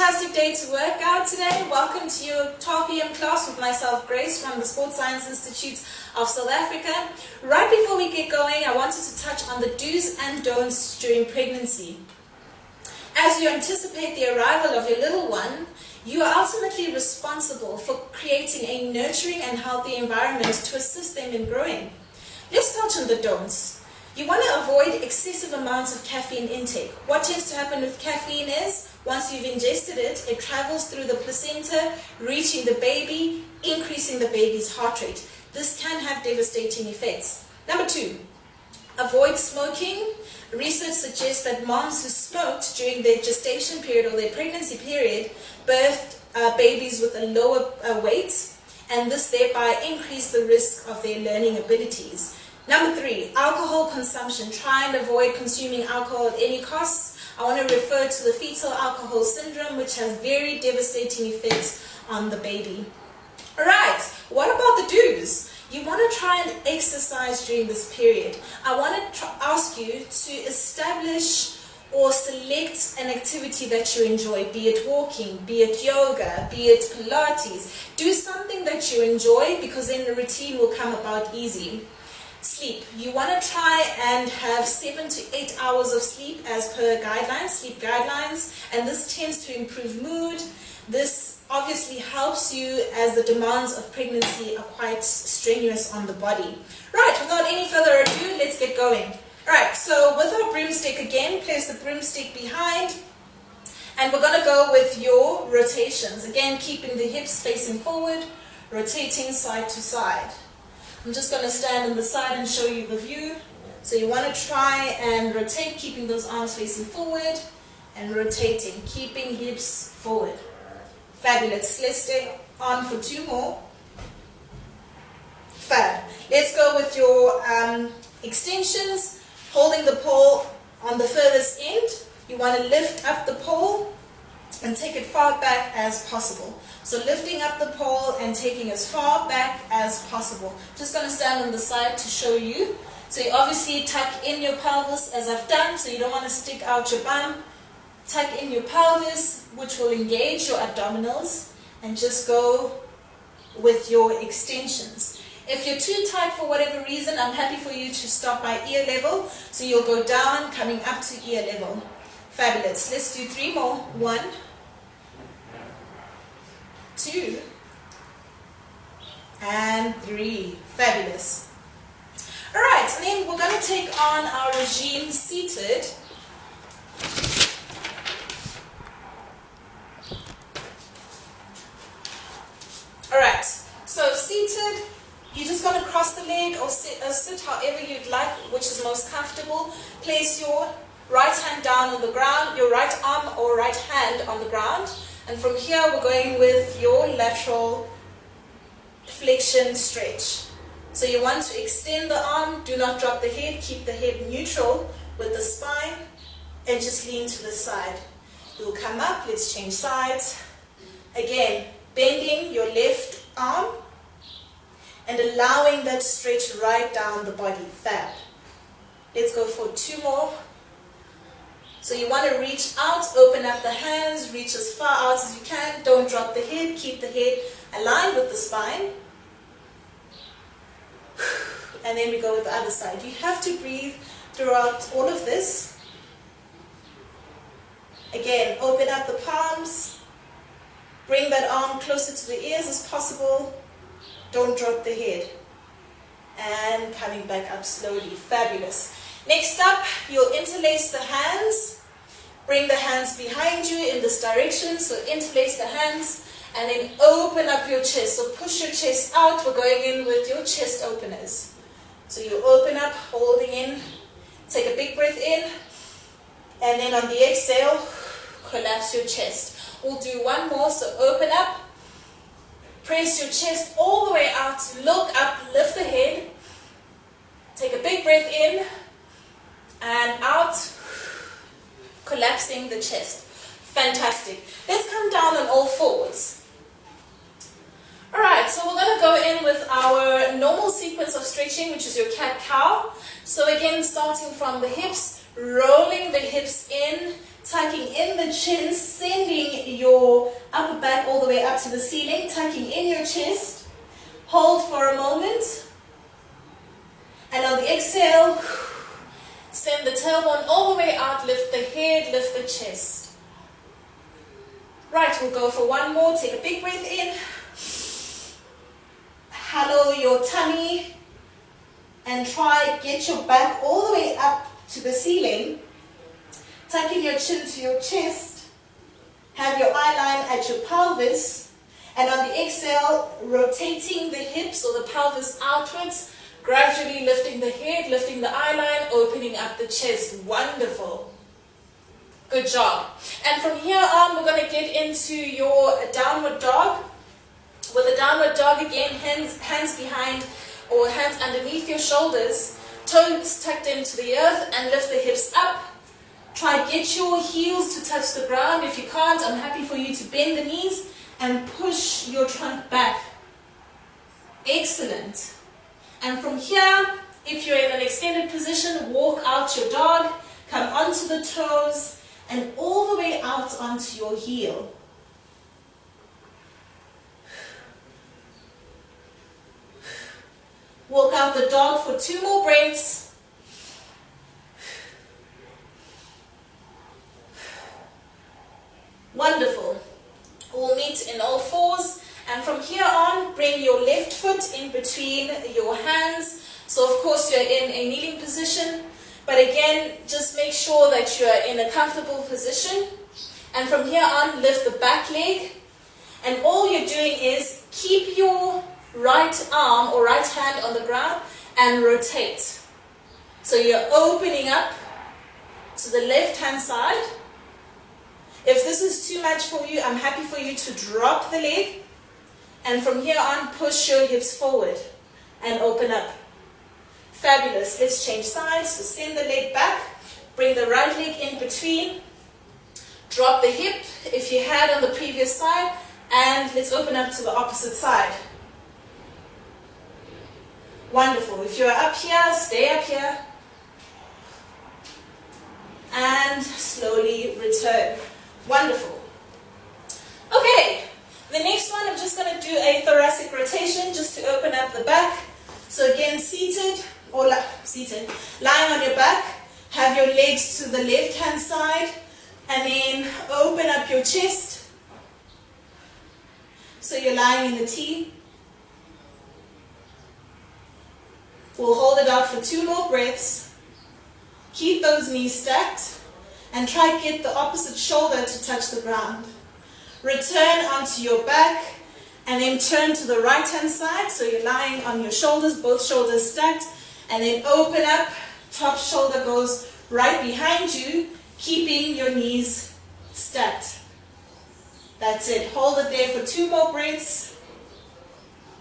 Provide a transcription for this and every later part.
fantastic day to work out today. Welcome to your 12 p.m. class with myself, Grace, from the Sports Science Institute of South Africa. Right before we get going, I wanted to touch on the do's and don'ts during pregnancy. As you anticipate the arrival of your little one, you are ultimately responsible for creating a nurturing and healthy environment to assist them in growing. Let's touch on the don'ts. You want to avoid excessive amounts of caffeine intake. What tends to happen with caffeine is, once you've ingested it, it travels through the placenta, reaching the baby, increasing the baby's heart rate. This can have devastating effects. Number 2, avoid smoking. Research suggests that moms who smoked during their gestation period or their pregnancy period birthed babies with a lower weight, and this thereby increased the risk of their learning abilities. Number 3, alcohol consumption. Try and avoid consuming alcohol at any cost. I want to refer to the fetal alcohol syndrome, which has very devastating effects on the baby. Alright, what about the do's? You want to try and exercise during this period. I want to ask you to establish or select an activity that you enjoy, be it walking, be it yoga, be it Pilates. Do something that you enjoy, because then the routine will come about easy. Sleep. You want to try and have 7 to 8 hours of sleep as per guidelines, sleep guidelines, and this tends to improve mood. This obviously helps you as the demands of pregnancy are quite strenuous on the body. Right, without any further ado, let's get going. Alright, so with our broomstick again, place the broomstick behind, and we're going to go with your rotations. Again, keeping the hips facing forward, rotating side to side. I'm just going to stand on the side and show you the view. So you want to try and rotate, keeping those arms facing forward, and rotating, keeping hips forward. Fabulous. Let's stay on for 2 more. Fab. Let's go with your extensions. Holding the pole on the furthest end, you want to lift up the pole and take it far back as possible. So lifting up the pole and taking as far back as possible. Just going to stand on the side to show you. So you obviously tuck in your pelvis as I've done, so you don't want to stick out your bum. Tuck in your pelvis, which will engage your abdominals, and just go with your extensions. If you're too tight for whatever reason, I'm happy for you to stop by ear level. So you'll go down, coming up to ear level. Fabulous. Let's do 3 more. 1, 2, and 3. Fabulous. Alright, and then we're going to take on our regime seated. Alright, so seated, you're just going to cross the leg or sit however you'd like, which is most comfortable. Place your right hand down on the ground, your right arm or right hand on the ground. And from here, we're going with your lateral flexion stretch. So you want to extend the arm, do not drop the head, keep the head neutral with the spine, and just lean to the side. You'll come up, let's change sides. Again, bending your left arm and allowing that stretch right down the body. Fab. Let's go for 2 more. So you want to reach out, open up the hands, reach as far out as you can. Don't drop the head, keep the head aligned with the spine. And then we go with the other side. You have to breathe throughout all of this. Again, open up the palms. Bring that arm closer to the ears as possible. Don't drop the head. And coming back up slowly. Fabulous. Next up, you'll interlace the hands. Bring the hands behind you in this direction. So interlace the hands and then open up your chest. So push your chest out. We're going in with your chest openers. So you open up, holding in. Take a big breath in. And then on the exhale, collapse your chest. We'll do 1 more. So open up. Press your chest all the way out. Look up, lift the head. Take a big breath in. And out, collapsing the chest. Fantastic. Let's come down on all fours. Alright, so we're going to go in with our normal sequence of stretching, which is your cat-cow. So again, starting from the hips, rolling the hips in, tucking in the chin, sending your upper back all the way up to the ceiling, tucking in your chest. Hold for a moment. And on the exhale, send the tailbone all the way out, lift the head, lift the chest. Right, we'll go for one more. Take a big breath in. Hollow your tummy and try get your back all the way up to the ceiling. Tucking your chin to your chest. Have your eye line at your pelvis. And on the exhale, rotating the hips or the pelvis outwards, gradually lifting the head, lifting the eye line, opening up the chest. Wonderful. Good job. And from here on, we're going to get into your downward dog. With a downward dog, again, hands behind or hands underneath your shoulders, toes tucked into the earth, and lift the hips up. Try get your heels to touch the ground. If you can't, I'm happy for you to bend the knees and push your trunk back. Excellent. And from here, if you're in an extended position, walk out your dog, come onto the toes, and all the way out onto your heel. Walk out the dog for 2 more breaths. Wonderful. We'll meet in all fours, and from here on, bring your left foot in between your hands. So of course you're in a kneeling position, but again, just make sure that you're in a comfortable position. And from here on, lift the back leg, and all you're doing is keep your right arm or right hand on the ground and rotate. So you're opening up to the left hand side. If this is too much for you, I'm happy for you to drop the leg, and from here on, push your hips forward and open up. Fabulous. Let's change sides. So send the leg back, bring the right leg in between, drop the hip if you had on the previous side, and let's open up to the opposite side. Wonderful. If you're up here, stay up here, and slowly return. Wonderful. Okay, the next one, I'm just going to do a thoracic rotation just to open up the back. So again, seated, lying on your back, have your legs to the left hand side, and then open up your chest. So you're lying in the T. We'll hold it out for 2 more breaths. Keep those knees stacked, and try to get the opposite shoulder to touch the ground. Return onto your back, and then turn to the right hand side. So you're lying on your shoulders, both shoulders stacked, and then open up. Top shoulder goes right behind you, keeping your knees stacked. That's it. Hold it there for 2 more breaths,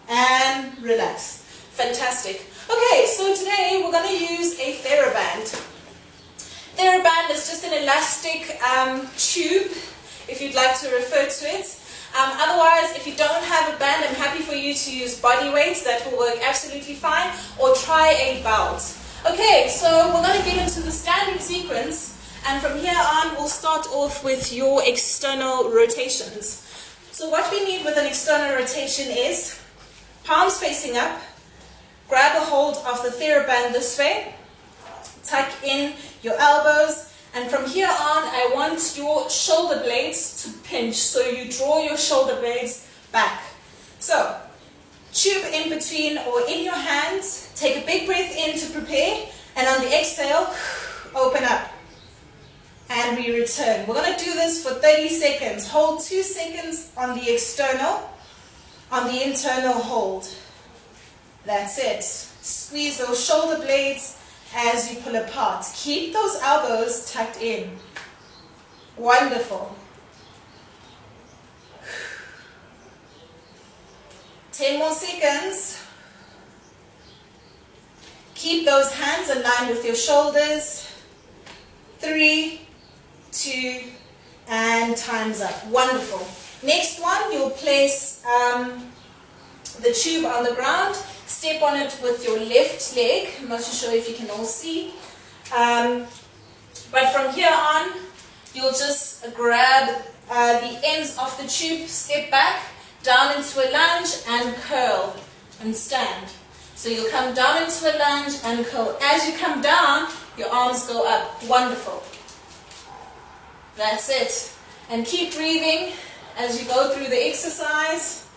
and relax. Fantastic. Okay, so today we're going to use a TheraBand. TheraBand is just an elastic tube, if you'd like to refer to it. Otherwise, if you don't have a band, I'm happy for you to use body weights. That will work absolutely fine. Or try a belt. Okay, so we're going to get into the standing sequence. And from here on, we'll start off with your external rotations. So what we need with an external rotation is palms facing up. Grab a hold of the TheraBand this way. Tuck in your elbows, and from here on, I want your shoulder blades to pinch. So you draw your shoulder blades back. So, tube in between or in your hands. Take a big breath in to prepare, and on the exhale, open up. And we return. We're going to do this for 30 seconds. Hold 2 seconds on the external, on the internal hold. That's it. Squeeze those shoulder blades as you pull apart. Keep those elbows tucked in. Wonderful. 10 more seconds. Keep those hands aligned with your shoulders. 3, 2, and time's up. Wonderful. Next one, you'll place the tube on the ground. Step on it with your left leg. I'm not too sure if you can all see. But from here on, you'll just grab the ends of the tube, step back, down into a lunge and curl and stand. So you'll come down into a lunge and curl. As you come down, your arms go up. Wonderful. That's it. And keep breathing as you go through the exercise.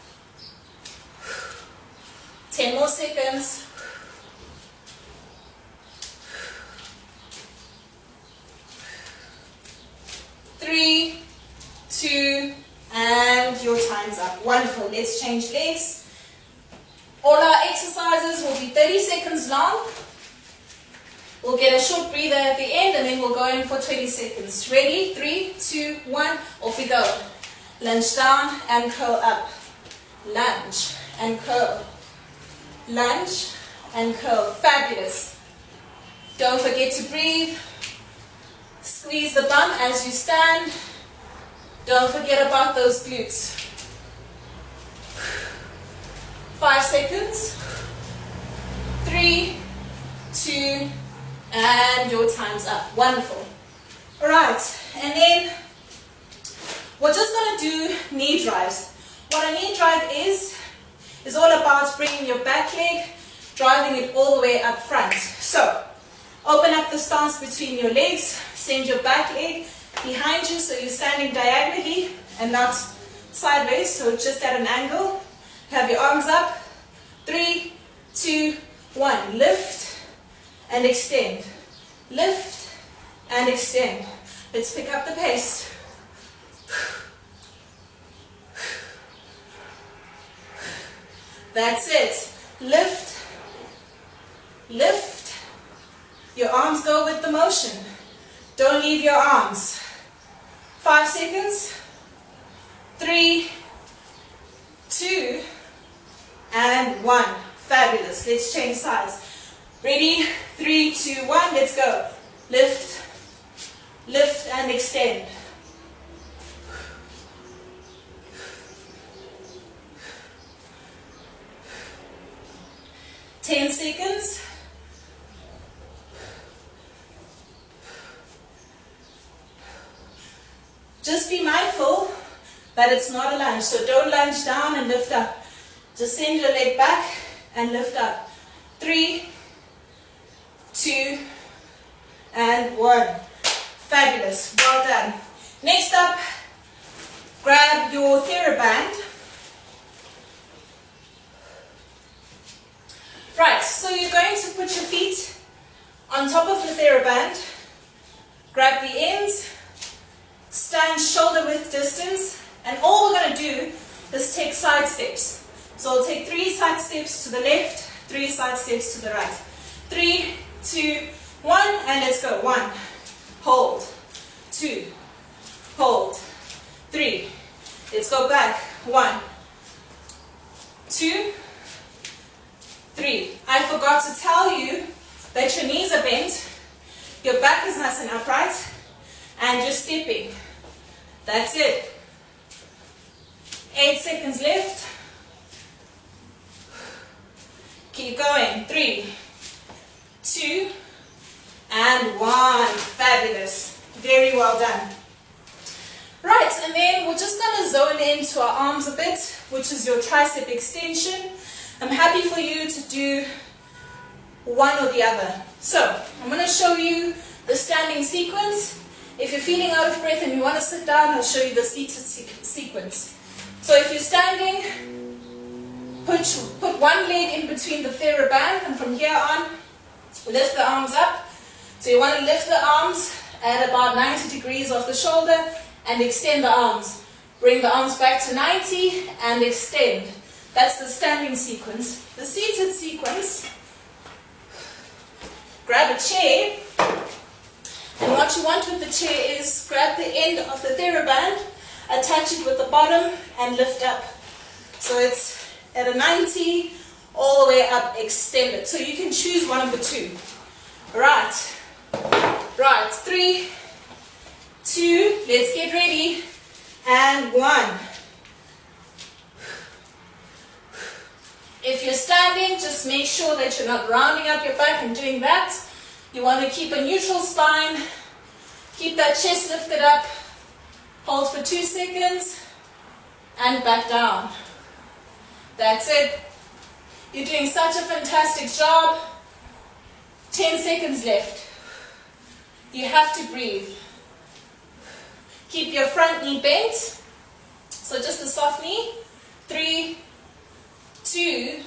10 more seconds. 3, 2, and your time's up. Wonderful. Let's change legs. All our exercises will be 30 seconds long. We'll get a short breather at the end and then we'll go in for 20 seconds. Ready? 3, 2, 1, off we go. Lunge down and curl up. Lunge and curl. Lunge and curl. Fabulous. Don't forget to breathe. Squeeze the bum as you stand. Don't forget about those glutes. 5 seconds. 3, 2, and your time's up. Wonderful. Alright, and then we're just going to do knee drives. What a knee drive is all about bringing your back leg, driving it all the way up front. So, open up the stance between your legs, send your back leg behind you so you're standing diagonally and not sideways, so just at an angle. Have your arms up. 3, 2, 1. Lift and extend. Lift and extend. Let's pick up the pace. That's it. Lift, lift. Your arms go with the motion. Don't leave your arms. 5 seconds. 3, 2, and 1. Fabulous. Let's change sides. Ready? 3, 2, 1. Let's go. Lift, lift, and extend. 10 seconds. Just be mindful that it's not a lunge, so don't lunge down and lift up. Just send your leg back and lift up. 3, 2, and 1. Fabulous. Well done. Next up, grab your TheraBand. Right, so you're going to put your feet on top of the TheraBand. Grab the ends. Stand shoulder width distance, and all we're going to do is take side steps. So I'll take 3 side steps to the left, 3 side steps to the right. 3, 2, 1, and let's go. 1, hold, 2, hold, 3. Let's go back. 1, 2, 3. I forgot to tell you that your knees are bent, your back is nice and upright, and you're stepping. That's it. 8 seconds left. Keep going. 3, 2, and 1. Fabulous. Very well done. Right, and then we're just going to zone into our arms a bit, which is your tricep extension. I'm happy for you to do one or the other. So, I'm going to show you the standing sequence. If you're feeling out of breath and you want to sit down, I'll show you the seated sequence. So if you're standing, put one leg in between the TheraBand, and from here on, lift the arms up. So you want to lift the arms at about 90 degrees off the shoulder and extend the arms. Bring the arms back to 90 and extend. That's the standing sequence. The seated sequence, grab a chair. And what you want with the chair is grab the end of the TheraBand, attach it with the bottom, and lift up. So it's at a 90, all the way up, extended. So you can choose one of the two. Right. Right. 3, 2, let's get ready. And 1. If you're standing, just make sure that you're not rounding up your back and doing that. You want to keep a neutral spine. Keep that chest lifted up. Hold for 2 seconds and back down. That's it. You're doing such a fantastic job. 10 seconds left. You have to breathe. Keep your front knee bent. So just a soft knee. 3, 2,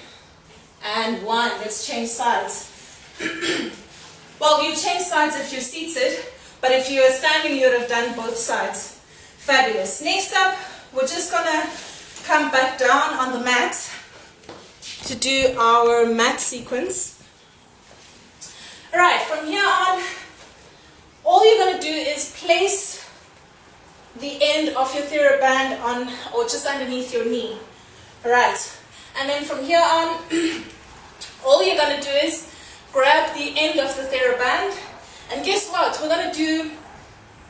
and 1. Let's change sides. Well, you change sides if you're seated, but if you are standing, you would have done both sides. Fabulous. Next up, we're just going to come back down on the mat to do our mat sequence. Alright, from here on, all you're going to do is place the end of your TheraBand on, or just underneath your knee. Alright, and then from here on, all you're going to do is grab the end of the TheraBand, and guess what? We're going to do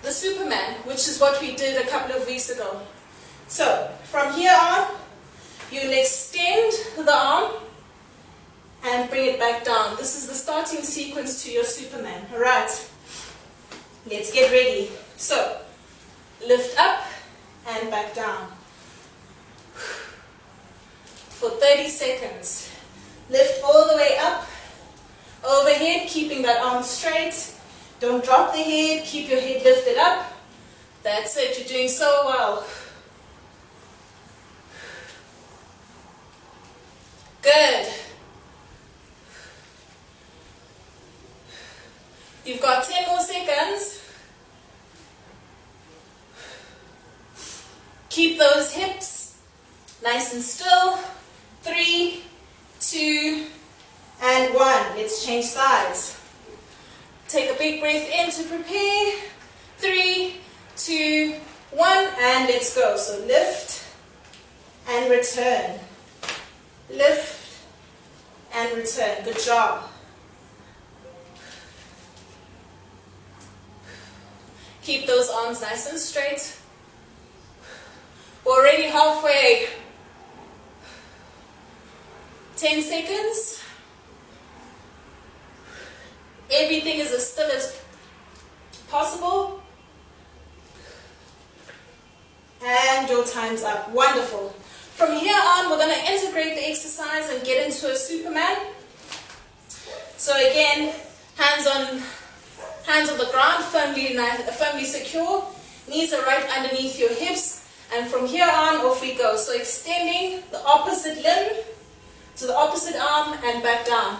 the Superman, which is what we did a couple of weeks ago. So, from here on, you'll extend the arm and bring it back down. This is the starting sequence to your Superman. Alright, let's get ready. So, lift up and back down. For 30 seconds. Lift all the way up, overhead, keeping that arm straight. Don't drop the head, keep your head lifted up. That's it, you're doing so well. Good. You've got 10 more seconds. Keep those hips nice and still. 3, 2, and 1. Let's change sides. Take a big breath in to prepare. 3, 2, 1, and let's go. So lift and return. Lift and return. Good job. Keep those arms nice and straight. We're already halfway. 10 seconds. Everything is as still as possible. And your time's up. Wonderful. From here on, we're going to integrate the exercise and get into a Superman. So again, hands on the ground, firmly secure. Knees are right underneath your hips. And from here on, off we go. So extending the opposite limb to the opposite arm and back down.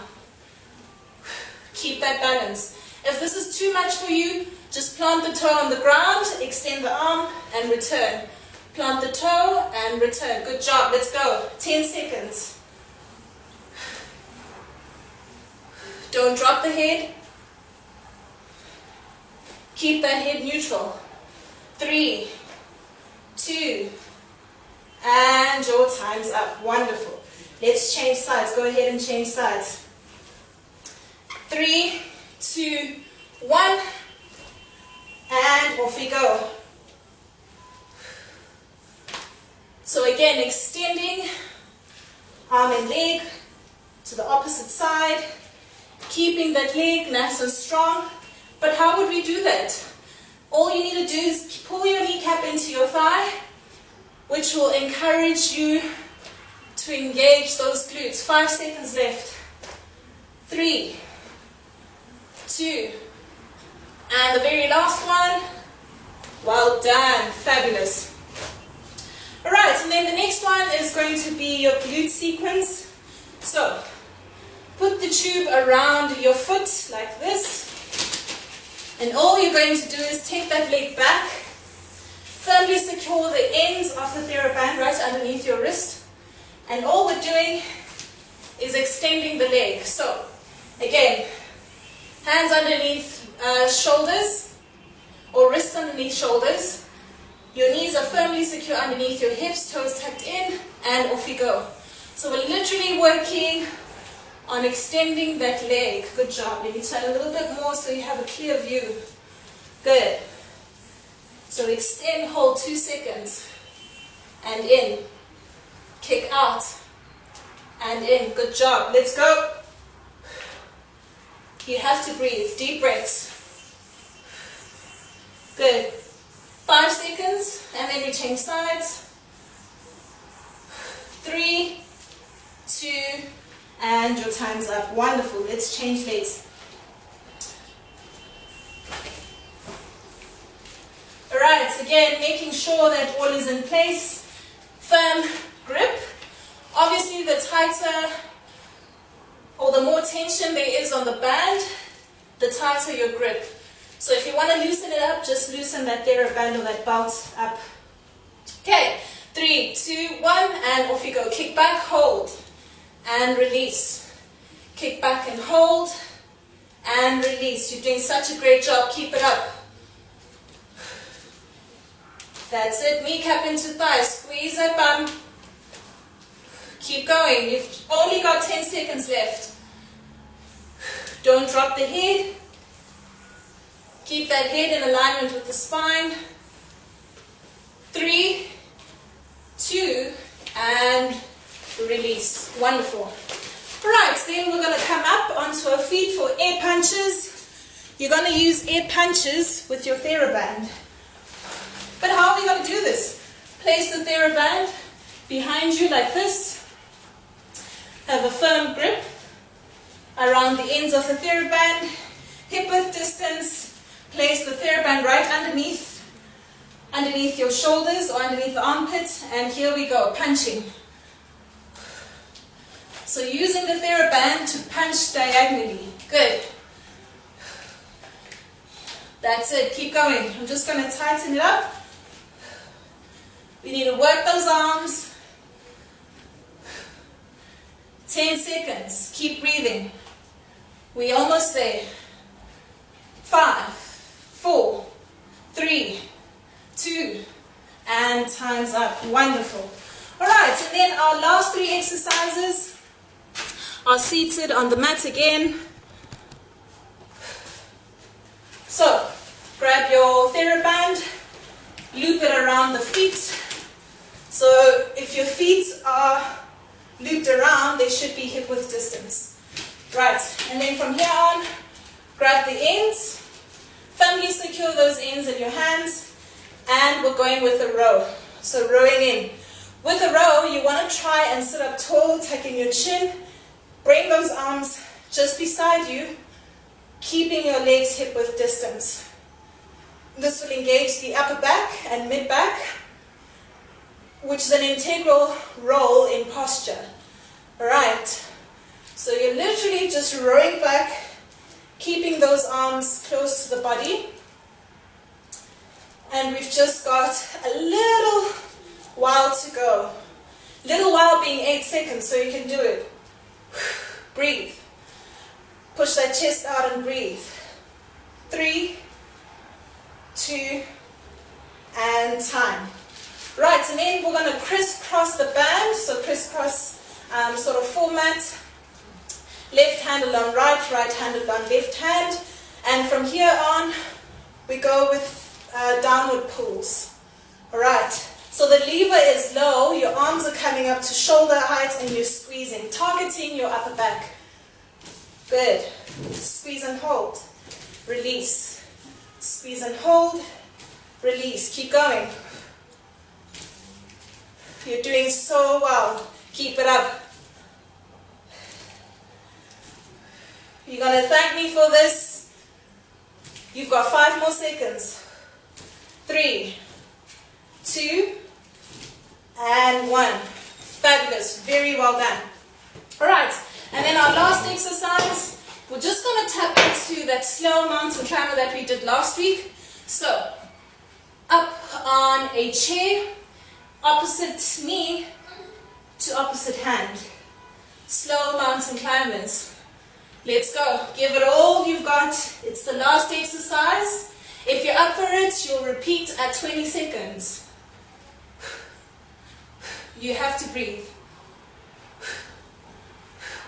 Keep that balance. If this is too much for you, just plant the toe on the ground, extend the arm and return. Plant the toe and return. Good job. Let's go. 10 seconds. Don't drop the head. Keep that head neutral. 3, 2, and your time's up. Wonderful. Let's change sides. Go ahead and change sides. 3, 2, 1, and off we go. So again, extending arm and leg to the opposite side, keeping that leg nice and strong. But how would we do that? All you need to do is pull your kneecap into your thigh, which will encourage you to engage those glutes. 5 seconds left. 3, 2, and the very last one. Well done. Fabulous. Alright, and then the next one is going to be your glute sequence. So, put the tube around your foot like this. And all you're going to do is take that leg back. Firmly secure the ends of the TheraBand right underneath your wrist. And all we're doing is extending the leg. So, again, hands underneath shoulders, or wrists underneath shoulders. Your knees are firmly secure underneath your hips, toes tucked in, and off you go. So we're literally working on extending that leg. Good job. Let me turn a little bit more so you have a clear view. Good. So extend, hold 2 seconds, and in. Kick out, and in. Good job. Let's go. You have to breathe. Deep breaths. Good. 5 seconds, and then we change sides. 3, 2, and your time's up. Wonderful. Let's change legs. Alright, again, making sure that all is in place. Firm grip. Obviously, the tighter or the more tension there is on the band, the tighter your grip. So if you want to loosen it up, just loosen that TheraBand or that belt up. Okay, 3, 2, 1, and off you go. Kick back, hold, and release. Kick back and hold, and release. You're doing such a great job. Keep it up. That's it. Kneecap into thigh. Squeeze that bum. Keep going. You've only got 10 seconds left. Don't drop the head. Keep that head in alignment with the spine. 3, 2, and release. Wonderful. Right, then we're going to come up onto our feet for air punches. You're going to use air punches with your TheraBand. But how are we going to do this? Place the TheraBand behind you like this. Have a firm grip around the ends of the TheraBand. Hip width distance. Place the TheraBand right underneath your shoulders or underneath the armpit. And here we go, punching. So using the TheraBand to punch diagonally. Good. That's it. Keep going. I'm just going to tighten it up. We need to work those arms. 10 seconds. Keep breathing. We're almost there. 5, 4, 3, 2, and time's up. Wonderful. All right, and then our last 3 exercises are seated on the mat again. So, grab your TheraBand, loop it around the feet. So, if your feet are looped around, they should be hip width distance. Right, and then from here on, grab the ends, firmly secure those ends in your hands, and we're going with a row. So rowing in. With a row, you want to try and sit up tall, tucking your chin, bring those arms just beside you, keeping your legs hip width distance. This will engage the upper back and mid back, which is an integral role in posture. Alright, so you're literally just rowing back, keeping those arms close to the body. And we've just got a little while to go. Little while being 8 seconds, so you can do it. Breathe. Push that chest out and breathe. 3, 2, and time. Right, and then we're going to crisscross the band, so crisscross sort of format. Left hand along right, right hand along left hand. And from here on, we go with downward pulls. Alright, so the lever is low, your arms are coming up to shoulder height and you're squeezing, targeting your upper back. Good. Squeeze and hold. Release. Squeeze and hold. Release. Keep going. You're doing so well. Keep it up. You're going to thank me for this. You've got 5 more seconds. 3, 2, and 1. Fabulous. Very well done. Alright, and then our last exercise, we're just going to tap into that slow mountain climber that we did last week. So, up on a chair, opposite knee to opposite hand. Slow mountain climbers. Let's go. Give it all you've got. It's the last exercise. If you're up for it, you'll repeat at 20 seconds. You have to breathe.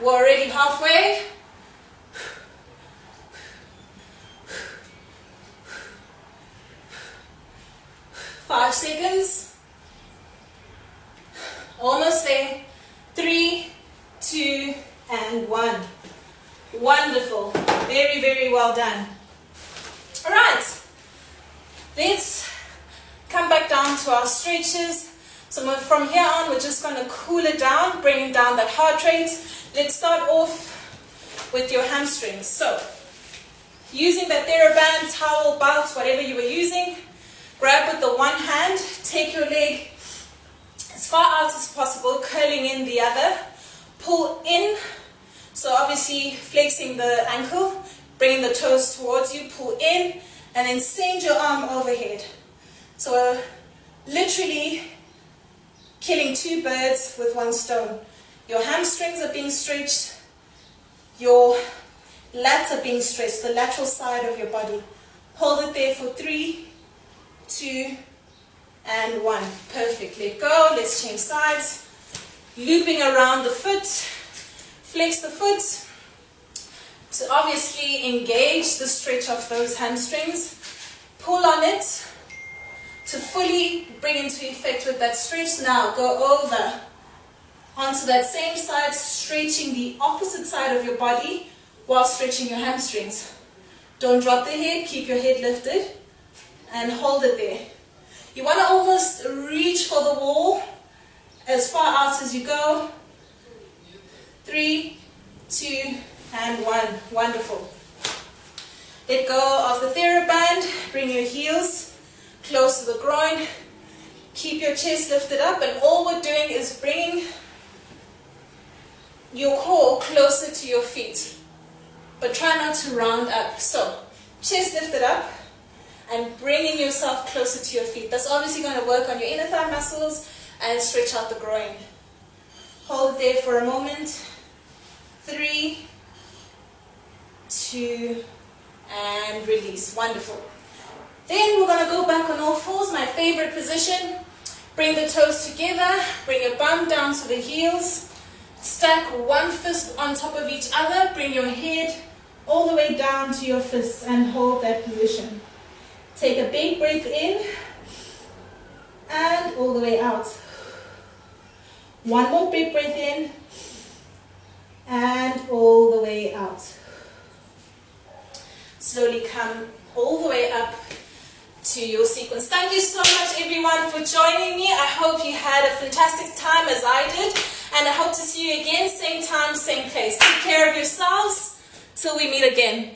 We're already halfway. Five seconds. Almost there. 3, 2, and 1. Wonderful. Very, very well done. Alright. Let's come back down to our stretches. So from here on, we're just going to cool it down, bringing down that heart rate. Let's start off with your hamstrings. So, using that TheraBand, towel, belt, whatever you were using, grab with the one hand, take your leg as far out as possible, curling in the other, pull in, so obviously flexing the ankle, bringing the toes towards you, pull in, and then send your arm overhead. So literally killing two birds with one stone. Your hamstrings are being stretched, your lats are being stretched, the lateral side of your body. Hold it there for 3, 2, and 1. Perfect. Let go. Let's change sides. Looping around the foot. Flex the foot to obviously engage the stretch of those hamstrings. Pull on it to fully bring into effect with that stretch. Now go over onto that same side, stretching the opposite side of your body while stretching your hamstrings. Don't drop the head, keep your head lifted and hold it there. You want to almost reach for the wall as far out as you go. 3, 2, and 1. Wonderful. Let go of the TheraBand. Bring your heels close to the groin. Keep your chest lifted up, and all we're doing is bringing your core closer to your feet. But try not to round up. So, chest lifted up and bringing yourself closer to your feet. That's obviously going to work on your inner thigh muscles and stretch out the groin. Hold it there for a moment. 3, 2, and release. Wonderful. Then we're going to go back on all fours, my favorite position. Bring the toes together, bring your bum down to the heels. Stack one fist on top of each other, bring your head all the way down to your fists and hold that position. Take a big breath in and all the way out. One more big breath in and all the way out. Slowly come all the way up to your sequence. Thank you so much everyone for joining me. I hope you had a fantastic time as I did, and I hope to see you again, same time, same place. Take care of yourselves till we meet again.